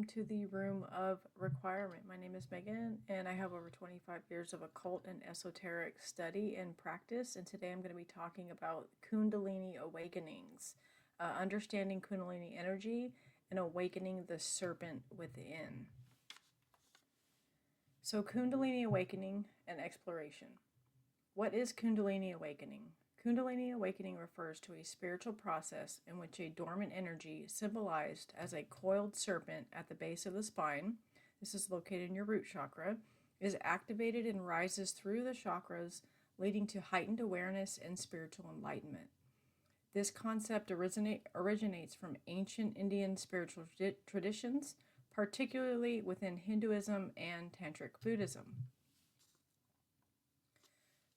to the Room of Requirement. My name is Megan, and I have over 25 years of occult and esoteric study and practice. And today I'm going to be talking about Kundalini awakenings, understanding Kundalini energy, and awakening the serpent within. So, Kundalini awakening and exploration. What is Kundalini awakening? Kundalini awakening refers to a spiritual process in which a dormant energy, symbolized as a coiled serpent at the base of the spine, this is located in your root chakra, is activated and rises through the chakras, leading to heightened awareness and spiritual enlightenment. This concept originates from ancient Indian spiritual traditions, particularly within Hinduism and Tantric Buddhism.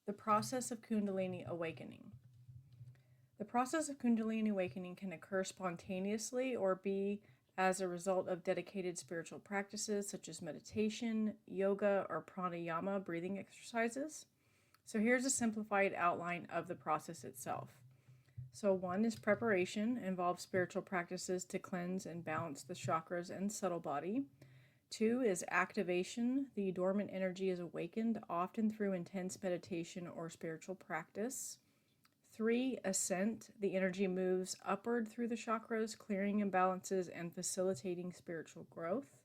The process of Kundalini awakening. The process of Kundalini awakening can occur spontaneously or be as a result of dedicated spiritual practices such as meditation, yoga, or pranayama breathing exercises. So here's a simplified outline of the process itself. So 1 is preparation, involves spiritual practices to cleanse and balance the chakras and subtle body. 2 is activation. The dormant energy is awakened, often through intense meditation or spiritual practice. 3, ascent. The energy moves upward through the chakras, clearing imbalances and facilitating spiritual growth.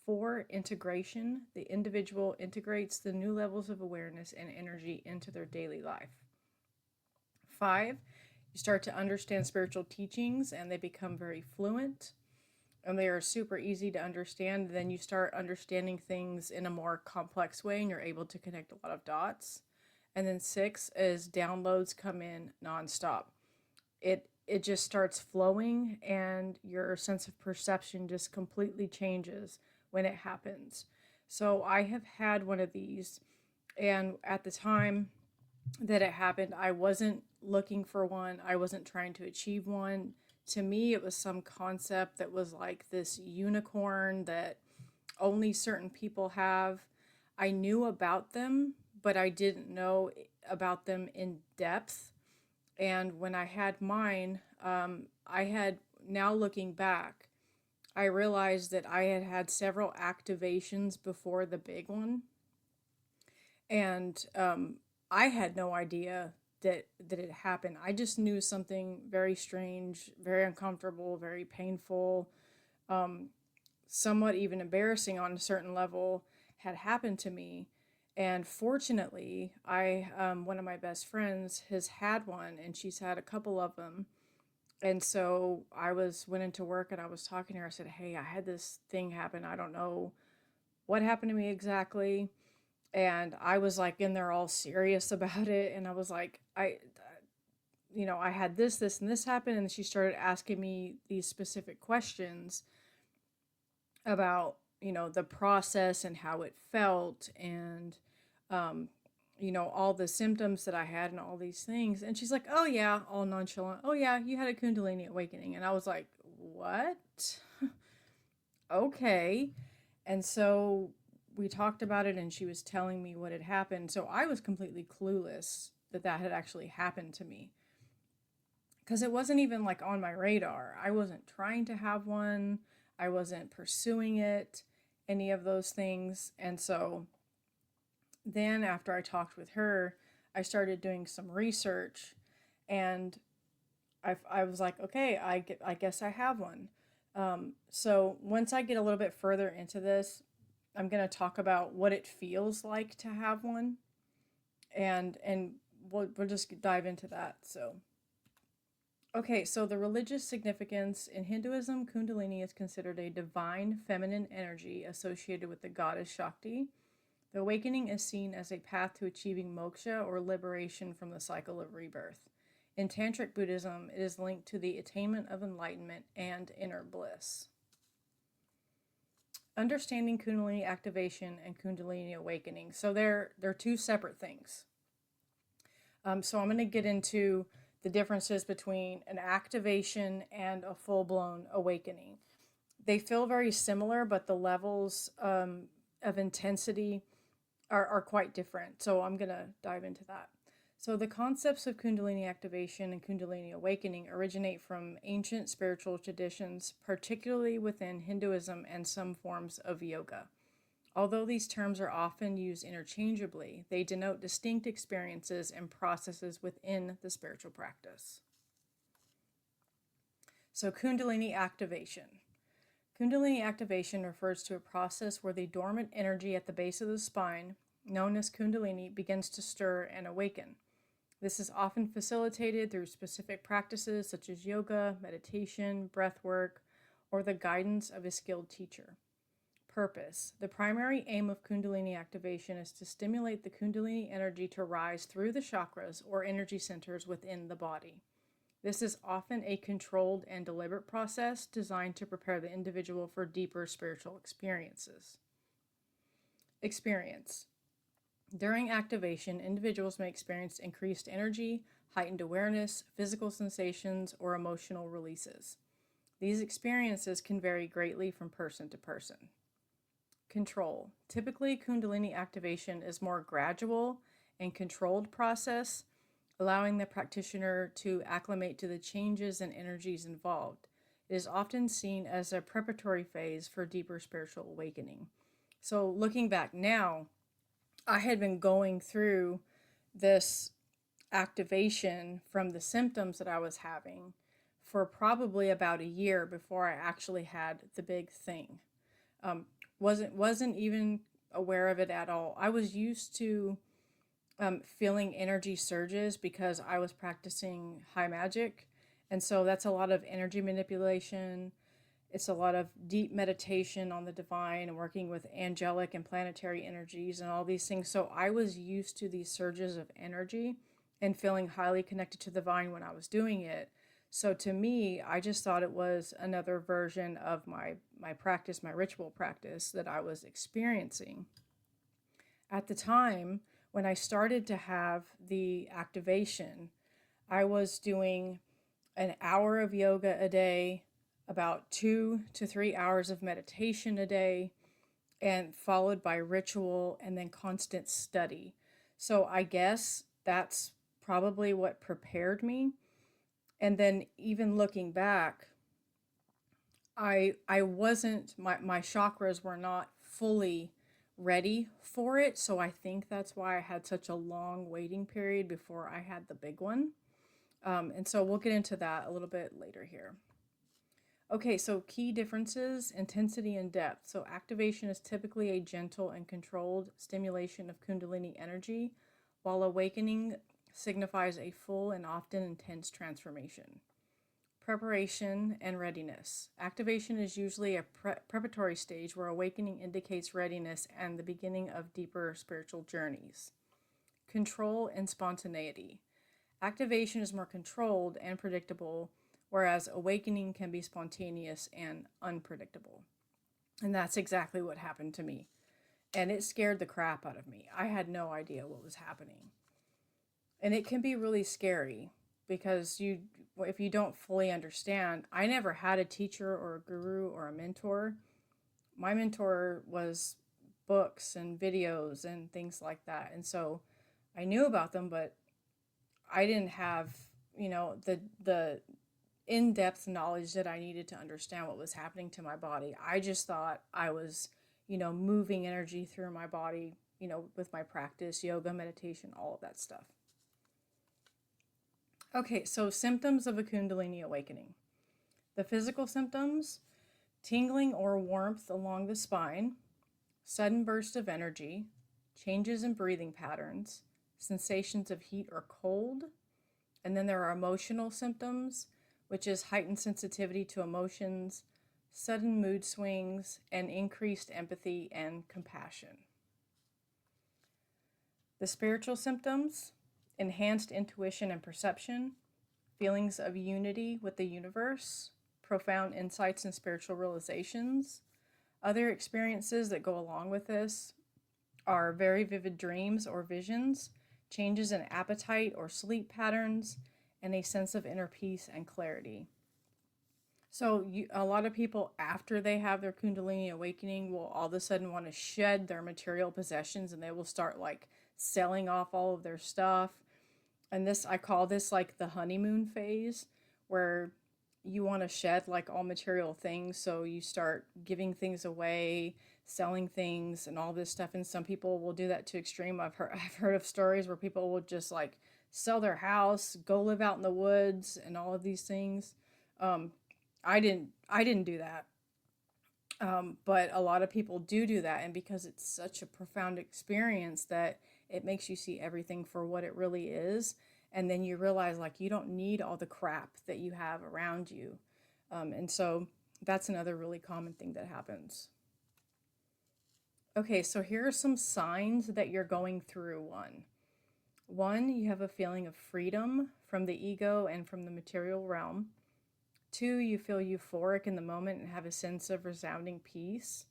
4, integration. The individual integrates the new levels of awareness and energy into their daily life. 5, you start to understand spiritual teachings and they become very fluent. And they are super easy to understand. Then you start understanding things in a more complex way and you're able to connect a lot of dots. And then 6 is downloads come in nonstop. It just starts flowing and your sense of perception just completely changes when it happens. So I have had one of these, and at the time that it happened, I wasn't looking for one. I wasn't trying to achieve one. To me, it was some concept that was like this unicorn that only certain people have. I knew about them, but I didn't know about them in depth. And when I had mine, now looking back, I realized that I had had several activations before the big one. And I had no idea that it happened. I just knew something very strange, very uncomfortable, very painful, somewhat even embarrassing on a certain level had happened to me. And fortunately, one of my best friends has had one, and she's had a couple of them. And so went into work and I was talking to her. I said, "Hey, I had this thing happen. I don't know what happened to me exactly." And I was like in there all serious about it. And I was like, I had this, and this happen. And she started asking me these specific questions about, the process and how it felt and, all the symptoms that I had and all these things. And she's like, "Oh yeah," all nonchalant. "Oh yeah, you had a Kundalini awakening." And I was like, "What?" Okay. And so we talked about it and she was telling me what had happened. So I was completely clueless that had actually happened to me. Because it wasn't even like on my radar. I wasn't trying to have one. I wasn't pursuing it, any of those things. And so then after I talked with her, I started doing some research and I was like, okay, I guess I have one. So once I get a little bit further into this, I'm going to talk about what it feels like to have one, and we'll just dive into that. So, okay, so the religious significance in Hinduism, Kundalini is considered a divine feminine energy associated with the goddess Shakti. The awakening is seen as a path to achieving moksha or liberation from the cycle of rebirth. In Tantric Buddhism, it is linked to the attainment of enlightenment and inner bliss. Understanding Kundalini activation and Kundalini awakening. So they're two separate things. So I'm going to get into the differences between an activation and a full-blown awakening. They feel very similar, but the levels of intensity are quite different. So I'm going to dive into that. So the concepts of Kundalini activation and Kundalini awakening originate from ancient spiritual traditions, particularly within Hinduism and some forms of yoga. Although these terms are often used interchangeably, they denote distinct experiences and processes within the spiritual practice. So Kundalini activation. Kundalini activation refers to a process where the dormant energy at the base of the spine, known as Kundalini, begins to stir and awaken. This is often facilitated through specific practices such as yoga, meditation, breath work, or the guidance of a skilled teacher. Purpose. The primary aim of Kundalini activation is to stimulate the Kundalini energy to rise through the chakras or energy centers within the body. This is often a controlled and deliberate process designed to prepare the individual for deeper spiritual experiences. Experience. During activation, individuals may experience increased energy, heightened awareness, physical sensations, or emotional releases. These experiences can vary greatly from person to person. Control. Typically, Kundalini activation is more gradual and controlled process, allowing the practitioner to acclimate to the changes and energies involved. It is often seen as a preparatory phase for deeper spiritual awakening. So looking back now, I had been going through this activation from the symptoms that I was having for probably about a year before I actually had the big thing. Wasn't even aware of it at all. I was used to feeling energy surges because I was practicing high magic, and so that's a lot of energy manipulation. It's a lot of deep meditation on the divine and working with angelic and planetary energies and all these things. So I was used to these surges of energy and feeling highly connected to the divine when I was doing it. So to me, I just thought it was another version of my practice, my ritual practice that I was experiencing. At the time, when I started to have the activation, I was doing an hour of yoga a day, about 2 to 3 hours of meditation a day, and followed by ritual and then constant study. So I guess that's probably what prepared me. And then even looking back, I wasn't, my chakras were not fully ready for it. So I think that's why I had such a long waiting period before I had the big one. And so we'll get into that a little bit later here. Okay, so key differences, intensity and depth. So activation is typically a gentle and controlled stimulation of Kundalini energy, while awakening signifies a full and often intense transformation. Preparation and readiness. Activation is usually a preparatory stage where awakening indicates readiness and the beginning of deeper spiritual journeys. Control and spontaneity. Activation is more controlled and predictable, whereas awakening can be spontaneous and unpredictable. And that's exactly what happened to me. And it scared the crap out of me. I had no idea what was happening. And it can be really scary because if you don't fully understand, I never had a teacher or a guru or a mentor. My mentor was books and videos and things like that. And so I knew about them, but I didn't have, the in-depth knowledge that I needed to understand what was happening to my body. I just thought I was, moving energy through my body, with my practice, yoga, meditation, all of that stuff. Okay, so symptoms of a Kundalini awakening. The physical symptoms: tingling or warmth along the spine, sudden burst of energy, changes in breathing patterns, sensations of heat or cold. And then there are emotional symptoms, which is heightened sensitivity to emotions, sudden mood swings, and increased empathy and compassion. The spiritual symptoms: enhanced intuition and perception, feelings of unity with the universe, profound insights and spiritual realizations. Other experiences that go along with this are very vivid dreams or visions, changes in appetite or sleep patterns, and a sense of inner peace and clarity. So a lot of people, after they have their Kundalini awakening, will all of a sudden want to shed their material possessions, and they will start like selling off all of their stuff. And this, I call this like the honeymoon phase, where you want to shed like all material things. So you start giving things away, selling things, and all this stuff. And some people will do that to extreme. I've heard of stories where people will just like sell their house, go live out in the woods, and all of these things. Um, I didn't do that. But a lot of people do that, and because it's such a profound experience that it makes you see everything for what it really is, and then you realize like you don't need all the crap that you have around you, and so that's another really common thing that happens. Okay, so here are some signs that you're going through one. One, you have a feeling of freedom from the ego and from the material realm. Two, you feel euphoric in the moment and have a sense of resounding peace.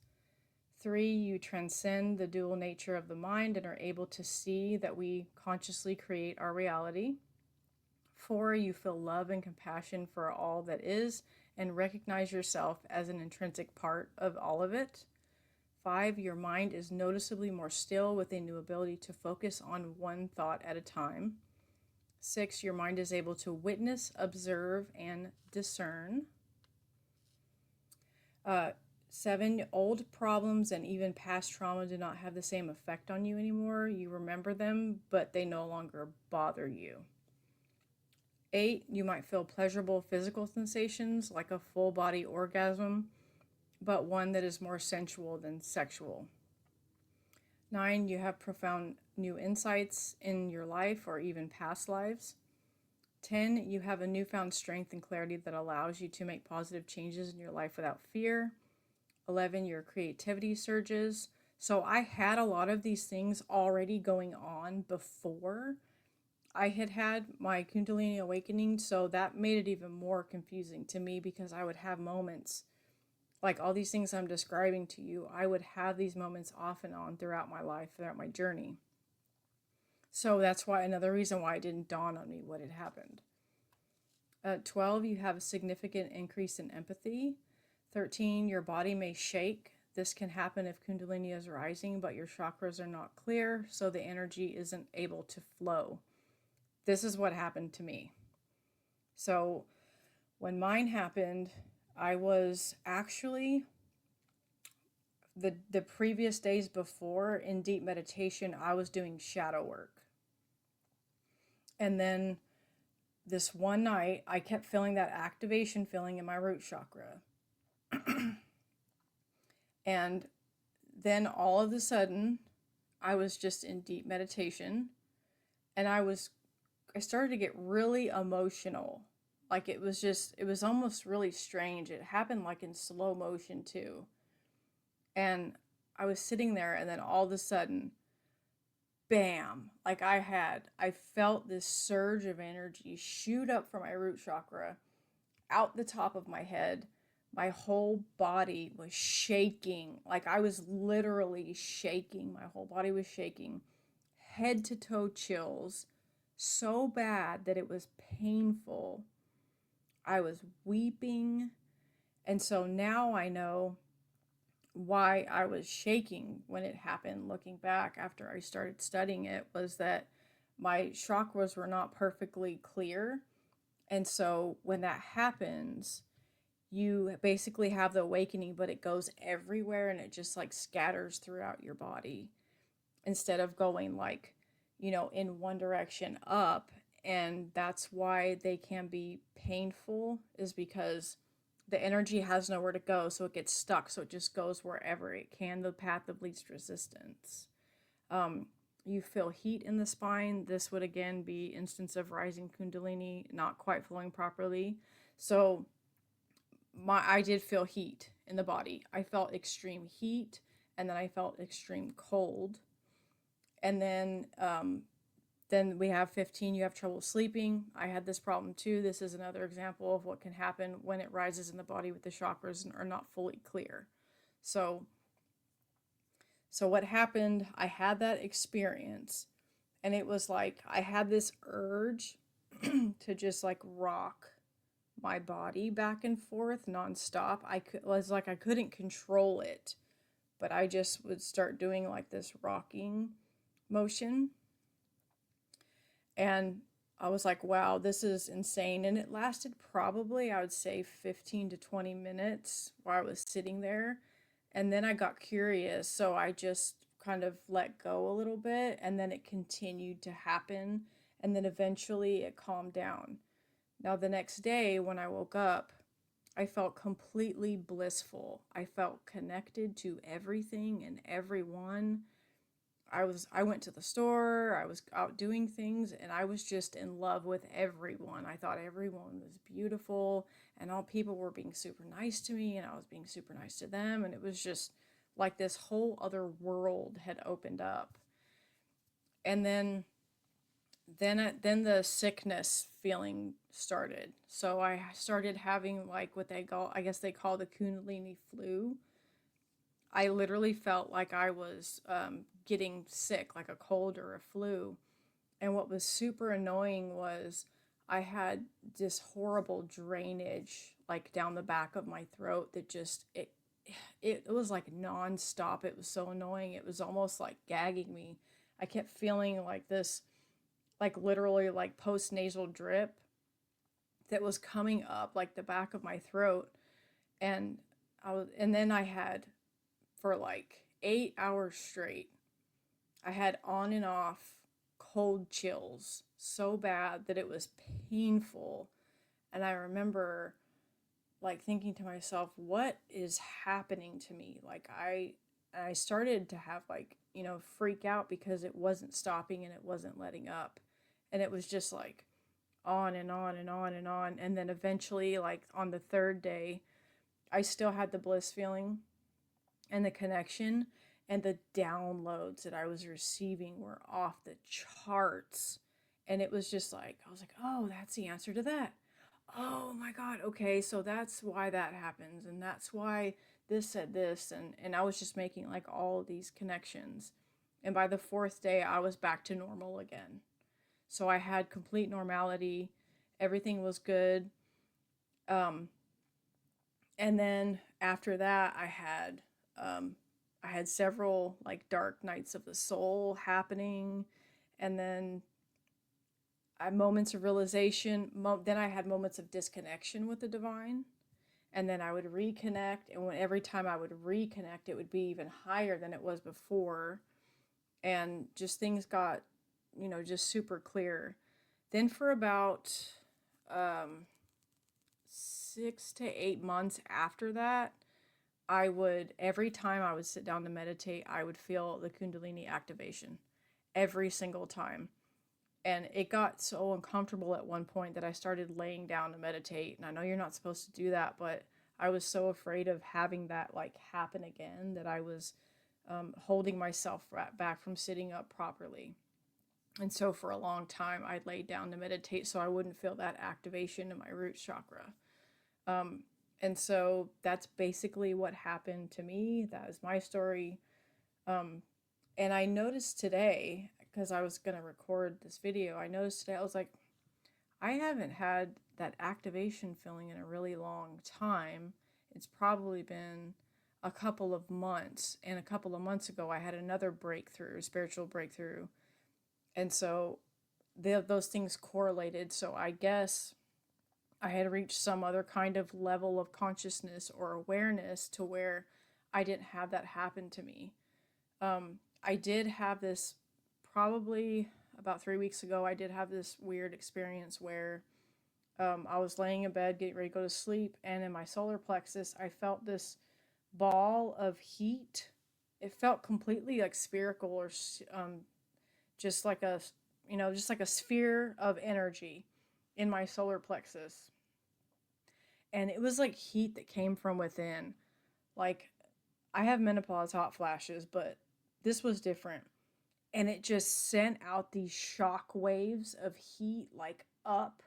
Three, you transcend the dual nature of the mind and are able to see that we consciously create our reality. Four, you feel love and compassion for all that is and recognize yourself as an intrinsic part of all of it. Five, your mind is noticeably more still with a new ability to focus on one thought at a time. Six, your mind is able to witness, observe, and discern. Seven, old problems and even past trauma do not have the same effect on you anymore. You remember them, but they no longer bother you. Eight, you might feel pleasurable physical sensations like a full body orgasm, but one that is more sensual than sexual. Nine, you have profound new insights in your life or even past lives. 10, you have a newfound strength and clarity that allows you to make positive changes in your life without fear. 11, your creativity surges. So I had a lot of these things already going on before I had my Kundalini awakening, so that made it even more confusing to me because I would have moments like all these things I'm describing to you. I would have these moments off and on throughout my life, throughout my journey. So that's why another reason why it didn't dawn on me what had happened. 12, you have a significant increase in empathy. 13, your body may shake. This can happen if Kundalini is rising, but your chakras are not clear, so the energy isn't able to flow. This is what happened to me. So when mine happened, I was actually, the previous days before in deep meditation, I was doing shadow work. And then this one night, I kept feeling that activation feeling in my root chakra. And then all of a sudden, I was just in deep meditation, and I started to get really emotional. Like it was almost really strange. It happened like in slow motion too. And I was sitting there, and then all of a sudden, bam, like I felt this surge of energy shoot up from my root chakra out the top of my head. My whole body was shaking. Like I was literally shaking. My whole body was shaking. Head to toe chills. So bad that it was painful. I was weeping. And so now I know why I was shaking when it happened. Looking back after I started studying it, was that my chakras were not perfectly clear. And so when that happens, you basically have the awakening, but it goes everywhere and it just like scatters throughout your body instead of going like, in one direction up. And that's why they can be painful, is because the energy has nowhere to go, so it gets stuck, so it just goes wherever it can, the path of least resistance. You feel heat in the spine. This would again be instance of rising Kundalini not quite flowing properly. So I did feel heat in the body. I felt extreme heat, and then I felt extreme cold. And then we have 15, you have trouble sleeping. I had this problem too. This is another example of what can happen when it rises in the body with the chakras and are not fully clear. So what happened, I had that experience, and it was like I had this urge to just like rock my body back and forth nonstop. It was like I couldn't control it, but I just would start doing like this rocking motion. And I was like, wow, this is insane. And it lasted probably, I would say, 15 to 20 minutes while I was sitting there. And then I got curious. So I just kind of let go a little bit. And then it continued to happen. And then eventually it calmed down. Now, the next day when I woke up, I felt completely blissful. I felt connected to everything and everyone. I went to the store, I was out doing things, and I was just in love with everyone. I thought everyone was beautiful, and all people were being super nice to me, and I was being super nice to them, and it was just like this whole other world had opened up. And then the sickness feeling started. So I started having like what they call, I guess they call the Kundalini flu. I literally felt like I was getting sick, like a cold or a flu. And what was super annoying was I had this horrible drainage like down the back of my throat that just it was like nonstop. It was so annoying. It was almost like gagging me. I kept feeling like this, like literally like post nasal drip that was coming up like the back of my throat, and and then I had for like 8 hours straight. I had on and off cold chills so bad that it was painful. And I remember like thinking to myself, what is happening to me? Like I started to have like, freak out because it wasn't stopping and it wasn't letting up. And it was just like on and on and on and on. And then eventually, like on the third day, I still had the bliss feeling and the connection, and the downloads that I was receiving were off the charts. And it was just like, I was like, oh, that's the answer to that. Oh my God. Okay. So that's why that happens. And that's why this said this. And I was just making like all of these connections. And by the fourth day, I was back to normal again. So I had complete normality. Everything was good. And then after that, I had several like dark nights of the soul happening, and then I had moments of realization. Then I had moments of disconnection with the divine, and then I would reconnect. And every time I would reconnect, it would be even higher than it was before, and just things got, just super clear. Then for about 6 to 8 months after that, I would, every time I would sit down to meditate, I would feel the Kundalini activation every single time. And it got so uncomfortable at one point that I started laying down to meditate. And I know you're not supposed to do that, but I was so afraid of having that like happen again that I was holding myself back from sitting up properly. And so for a long time, I laid down to meditate so I wouldn't feel that activation in my root chakra. And so that's basically what happened to me. That is my story. And I noticed today, because I was going to record this video, I noticed today, I was like, I haven't had that activation feeling in a really long time. It's probably been a couple of months. And a couple of months ago, I had another breakthrough, spiritual breakthrough. And so those things correlated. So I guess I had reached some other kind of level of consciousness or awareness to where I didn't have that happen to me. I did have this probably about 3 weeks ago. I did have this weird experience where I was laying in bed getting ready to go to sleep, and in my solar plexus, I felt this ball of heat. It felt completely like spherical, or just like a sphere of energy in my solar plexus. And it was like heat that came from within. Like, I have menopause hot flashes, but this was different. And it just sent out these shock waves of heat, like up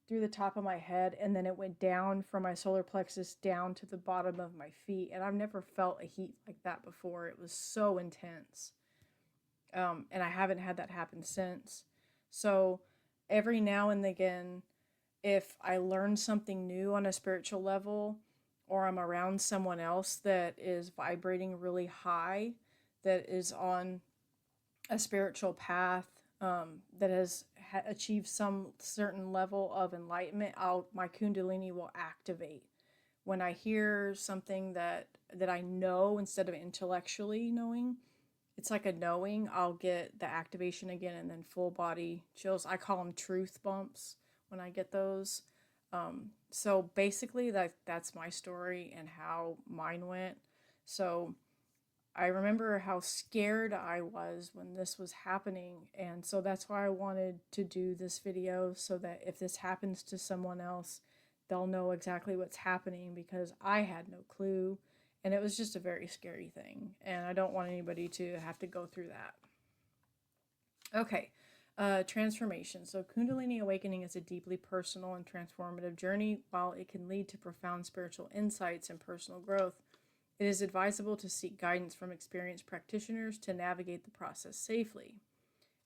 through the top of my head. And then it went down from my solar plexus down to the bottom of my feet. And I've never felt a heat like that before. It was so intense. And I haven't had that happen since. So every now and again, if I learn something new on a spiritual level, or I'm around someone else that is vibrating really high, that is on a spiritual path, that has achieve some certain level of enlightenment, my Kundalini will activate. When I hear something that I know instead of intellectually knowing, it's like a knowing, I'll get the activation again and then full body chills. I call them truth bumps when I get those. So basically that's my story and how mine went. So I remember how scared I was when this was happening, and so that's why I wanted to do this video, so that if this happens to someone else, they'll know exactly what's happening, because I had no clue, and it was just a very scary thing, and I don't want anybody to have to go through that. Okay, transformation. So Kundalini awakening is a deeply personal and transformative journey. While it can lead to profound spiritual insights and personal growth, it is advisable to seek guidance from experienced practitioners to navigate the process safely.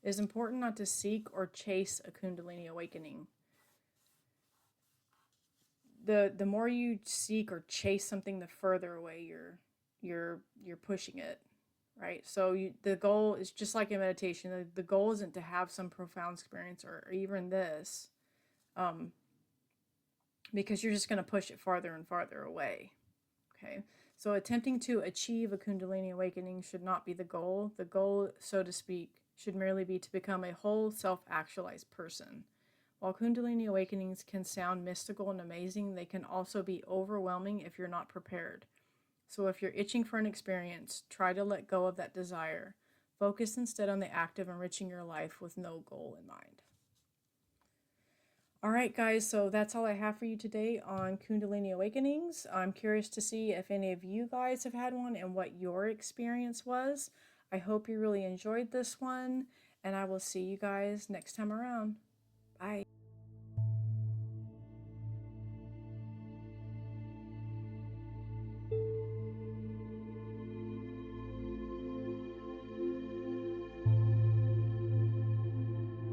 It is important not to seek or chase a Kundalini awakening. The more you seek or chase something, the further away you're pushing it, right? So the goal is just like in meditation. The goal isn't to have some profound experience or even this, because you're just going to push it farther and farther away. Okay. So attempting to achieve a Kundalini awakening should not be the goal. The goal, so to speak, should merely be to become a whole self-actualized person. While Kundalini awakenings can sound mystical and amazing, they can also be overwhelming if you're not prepared. So if you're itching for an experience, try to let go of that desire. Focus instead on the act of enriching your life with no goal in mind. All right, guys, so that's all I have for you today on Kundalini awakenings. I'm curious to see if any of you guys have had one and what your experience was. I hope you really enjoyed this one, and I will see you guys next time around. Bye.